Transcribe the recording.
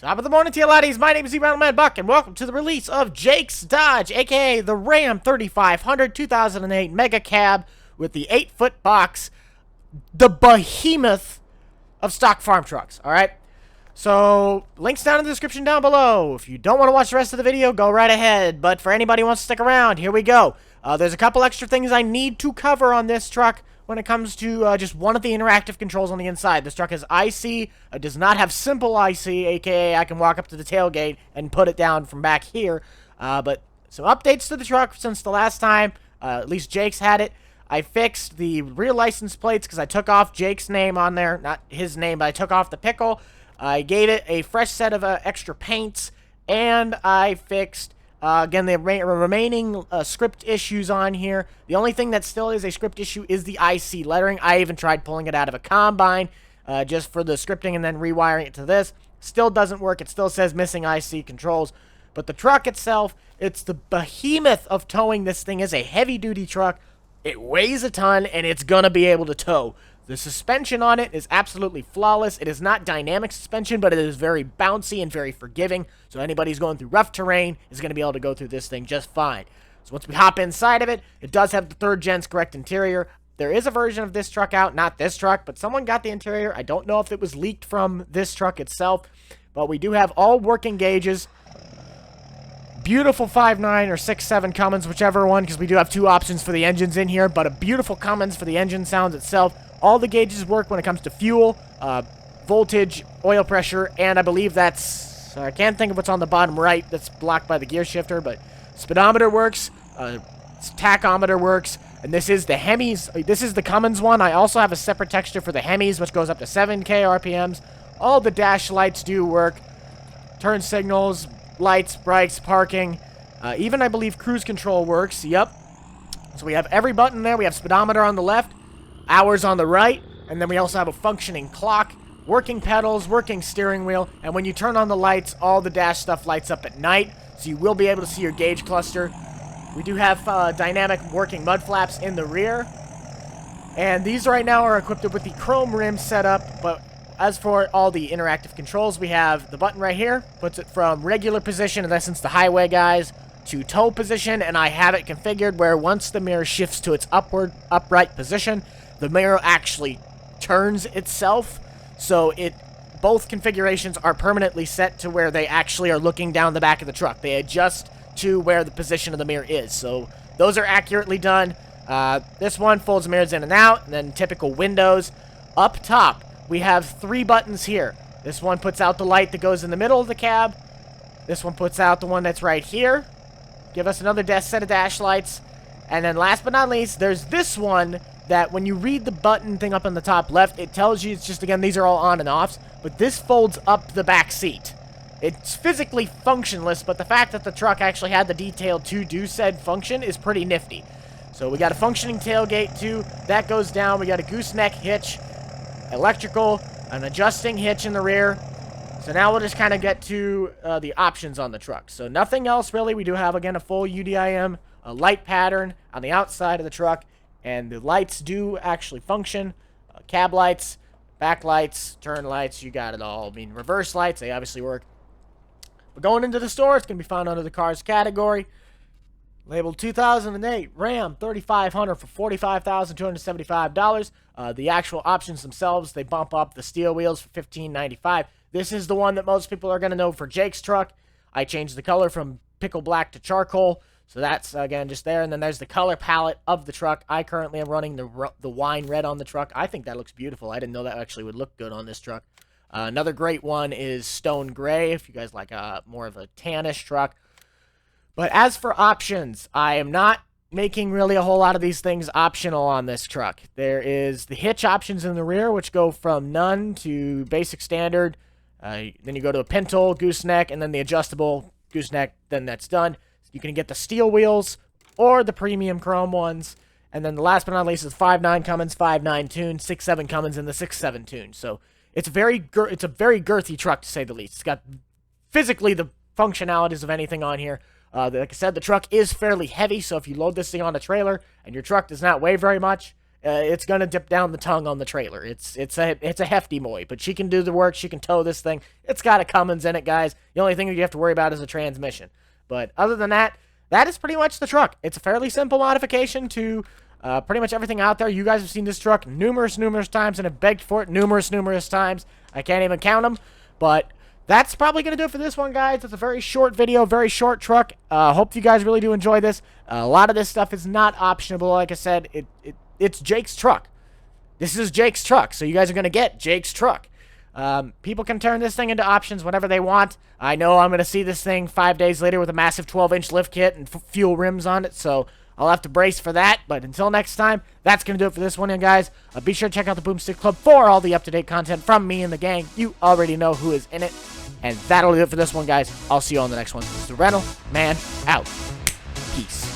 Top of the morning to you laddies, my name is Man Buck, and welcome to the release of Jake's Dodge, aka the Ram 3500 2008 Mega Cab with the 8-foot box, the behemoth of stock farm trucks, alright? So, links down in the description down below. If you don't want to watch the rest of the video, go right ahead, but for anybody who wants to stick around, here we go. There's a couple extra things I need to cover on this truck when it comes to just one of the interactive controls on the inside. This truck has IC, does not have simple IC, aka I can walk up to the tailgate and put it down from back here. But some updates to the truck since the last time, at least Jake's had it. I fixed the rear license plates because I took off Jake's name on there, not his name, but I took off the pickle. I gave it a fresh set of extra paints, and I fixed again, the remaining script issues on here. The only thing that still is a script issue is the IC lettering. I even tried pulling it out of a combine just for the scripting and then rewiring it to this. Still doesn't work. It still says missing IC controls. But the truck itself, it's the behemoth of towing. This thing is a heavy-duty truck. It weighs a ton, and it's going to be able to tow. The suspension on it is absolutely flawless. It is not dynamic suspension, but it is very bouncy and very forgiving. So anybody who's going through rough terrain is going to be able to go through this thing just fine. So once we hop inside of it, it does have the 3rd gen's correct interior. There is a version of this truck out, not this truck, but someone got the interior. I don't know if it was leaked from this truck itself, but we do have all working gauges. Beautiful 5.9 or 6.7 Cummins, whichever one, because we do have 2 options for the engines in here, but a beautiful Cummins for the engine sounds itself. All the gauges work when it comes to fuel, voltage, oil pressure, and I believe that's, I can't think of what's on the bottom right that's blocked by the gear shifter, but speedometer works, tachometer works, and this is the Hemis, this is the Cummins one. I also have a separate texture for the Hemis, which goes up to 7K RPMs. All the dash lights do work, turn signals, lights, brakes, parking, even I believe cruise control works, yep. So we have every button there. We have speedometer on the left, hours on the right, and then we also have a functioning clock, working pedals, working steering wheel, and when you turn on the lights, all the dash stuff lights up at night, so you will be able to see your gauge cluster. We do have dynamic working mud flaps in the rear, and these right now are equipped with the chrome rim setup, but as for all the interactive controls, we have the button right here, puts it from regular position, in essence the highway guys, to tow position, and I have it configured where once the mirror shifts to its upright position, the mirror actually turns itself, so both configurations are permanently set to where they actually are looking down the back of the truck. They adjust to where the position of the mirror is, so those are accurately done. This one folds the mirrors in and out, and then typical windows. Up top, we have 3 buttons here. This one puts out the light that goes in the middle of the cab. This one puts out the one that's right here. Give us another set of dash lights. And then last but not least, there's this one that when you read the button thing up on the top left, it tells you it's just, again, these are all on and offs, but this folds up the back seat. It's physically functionless, but the fact that the truck actually had the detail to do said function is pretty nifty. So we got a functioning tailgate too, that goes down. We got a gooseneck hitch, electrical, an adjusting hitch in the rear. So now we'll just kind of get to the options on the truck. So nothing else really. We do have, again, a full UDIM, a light pattern on the outside of the truck, and the lights do actually function. Cab lights, back lights, turn lights, you got it all. I mean, reverse lights, they obviously work. But going into the store, it's going to be found under the cars category. Labeled 2008 Ram 3500 for $45,275. The actual options themselves, they bump up the steel wheels for $15.95. This is the one that most people are going to know for Jake's truck. I changed the color from pickle black to charcoal. So that's, again, just there. And then there's the color palette of the truck. I currently am running the wine red on the truck. I think that looks beautiful. I didn't know that actually would look good on this truck. Another great one is stone gray, if you guys like more of a tannish truck. But as for options, I am not making really a whole lot of these things optional on this truck. There is the hitch options in the rear, which go from none to basic standard. Then you go to a pintle, gooseneck, and then the adjustable gooseneck, then that's done. You can get the steel wheels or the premium chrome ones. And then the last but not least is 5.9 Cummins, 5.9 tune, 6.7 Cummins, and the 6.7 tune. So it's a very girthy truck, to say the least. It's got physically the functionalities of anything on here. Like I said, the truck is fairly heavy, so if you load this thing on a trailer and your truck does not weigh very much, it's gonna dip down the tongue on the trailer. It's a hefty moy, but she can do the work. She can tow this thing. It's got a Cummins in it, guys. The only thing that you have to worry about is the transmission. But other than that, that is pretty much the truck. It's a fairly simple modification to pretty much everything out there. You guys have seen this truck numerous times and have begged for it numerous times. I can't even count them, but that's probably going to do it for this one, guys. It's a very short video, very short truck. Hope you guys really do enjoy this. A lot of this stuff is not optionable. Like I said, it's Jake's truck. This is Jake's truck, so you guys are going to get Jake's truck. People can turn this thing into options whenever they want. I know I'm going to see this thing 5 days later with a massive 12-inch lift kit and fuel rims on it, so I'll have to brace for that. But until next time, that's going to do it for this one, guys. Be sure to check out the Boomstick Club for all the up-to-date content from me and the gang. You already know who is in it. And that'll do it for this one, guys. I'll see you on the next one. This is the Rental Man out. Peace.